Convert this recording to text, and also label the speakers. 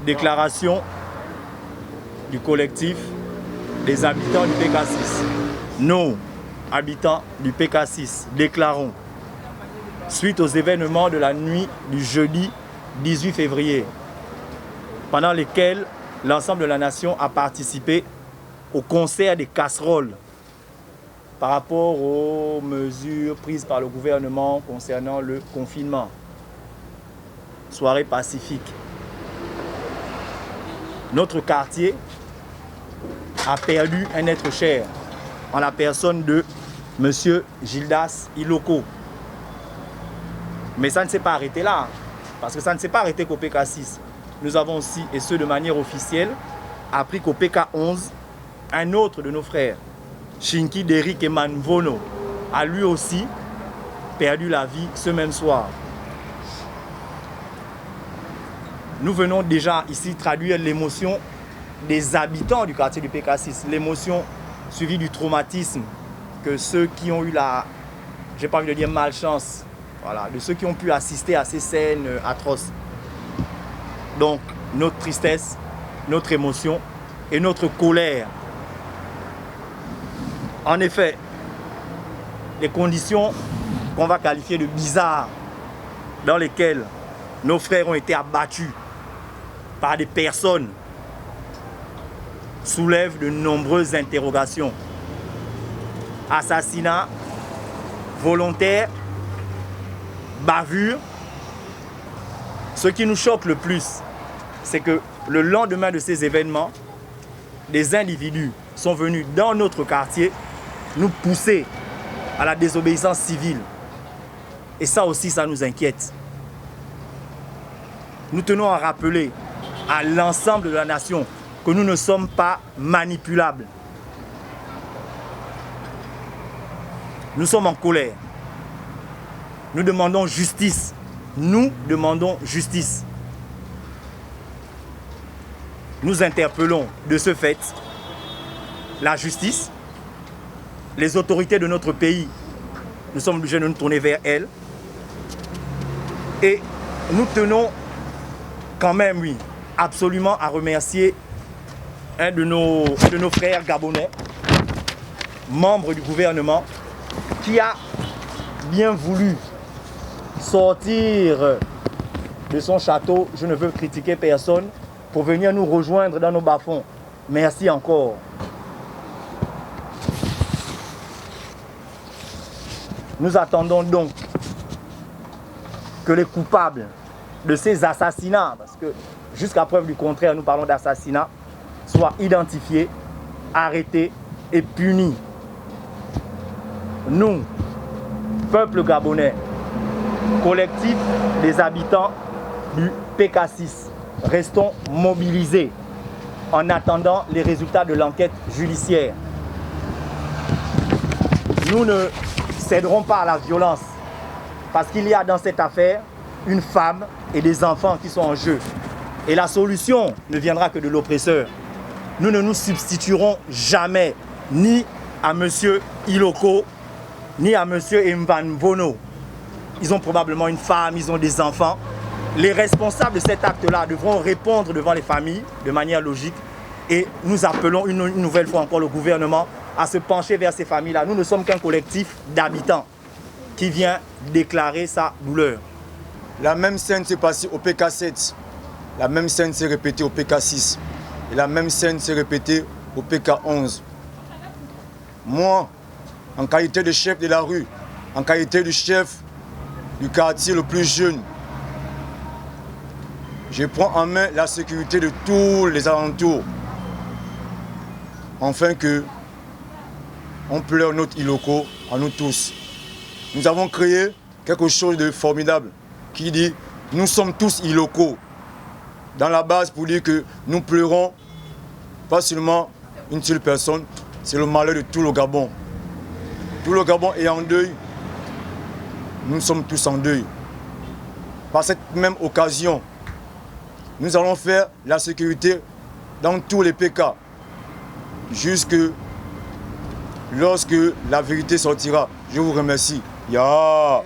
Speaker 1: Déclaration du collectif des habitants du PK6. Nous, habitants du PK6, déclarons, suite aux événements de la nuit du jeudi 18 février, pendant lesquels l'ensemble de la nation a participé au concert des casseroles par rapport aux mesures prises par le gouvernement concernant le confinement. Soirée pacifique. Notre quartier a perdu un être cher en la personne de M. Gildas Iloko. Mais ça ne s'est pas arrêté là, parce que ça ne s'est pas arrêté qu'au PK6. Nous avons aussi, et ce de manière officielle, appris qu'au PK11, un autre de nos frères, Shinki Derrick Emanvono, a lui aussi perdu la vie ce même soir. Nous venons déjà ici traduire l'émotion des habitants du quartier du PK6, l'émotion suivie du traumatisme que ceux qui ont eu la, j'ai pas envie de dire malchance, voilà, de ceux qui ont pu assister à ces scènes atroces. Donc, notre tristesse, notre émotion et notre colère. En effet, les conditions qu'on va qualifier de bizarres dans lesquelles nos frères ont été abattus par des personnes soulèvent de nombreuses interrogations. Assassinat volontaire, bavure. Ce qui nous choque le plus, c'est que le lendemain de ces événements, des individus sont venus dans notre quartier nous pousser à la désobéissance civile. Et ça aussi, ça nous inquiète. Nous tenons à rappeler à l'ensemble de la nation que nous ne sommes pas manipulables. Nous sommes en colère. Nous demandons justice. Nous demandons justice. Nous interpellons de ce fait la justice, les autorités de notre pays. Nous sommes obligés de nous tourner vers elles. Et nous tenons quand même, oui, absolument à remercier un de nos frères gabonais, membre du gouvernement, qui a bien voulu sortir de son château, je ne veux critiquer personne, pour venir nous rejoindre dans nos bas-fonds. Merci encore. Nous attendons donc que les coupables de ces assassinats, parce que jusqu'à preuve du contraire, nous parlons d'assassinats, soient identifiés, arrêtés et punis. Nous, peuple gabonais, collectif des habitants du PK6, restons mobilisés en attendant les résultats de l'enquête judiciaire. Nous ne céderons pas à la violence, parce qu'il y a dans cette affaire une femme et des enfants qui sont en jeu. Et la solution ne viendra que de l'oppresseur. Nous ne nous substituerons jamais ni à M. Iloko, ni à M. Emanvono. Ils ont probablement une femme, ils ont des enfants. Les responsables de cet acte-là devront répondre devant les familles de manière logique. Et nous appelons une nouvelle fois encore le gouvernement à se pencher vers ces familles-là. Nous ne sommes qu'un collectif d'habitants qui vient déclarer sa douleur.
Speaker 2: La même scène s'est passée au PK7, la même scène s'est répétée au PK6 et la même scène s'est répétée au PK11. Moi, en qualité de chef de la rue, en qualité de chef du quartier le plus jeune, je prends en main la sécurité de tous les alentours, afin que on pleure notre Iloko à nous tous. Nous avons créé quelque chose de formidable qui dit « Nous sommes tous Iloko » dans la base pour dire que nous pleurons pas seulement une seule personne, c'est le malheur de tout le Gabon. Tout le Gabon est en deuil, nous sommes tous en deuil. Par cette même occasion, nous allons faire la sécurité dans tous les PK, jusque lorsque la vérité sortira. Je vous remercie. Ya.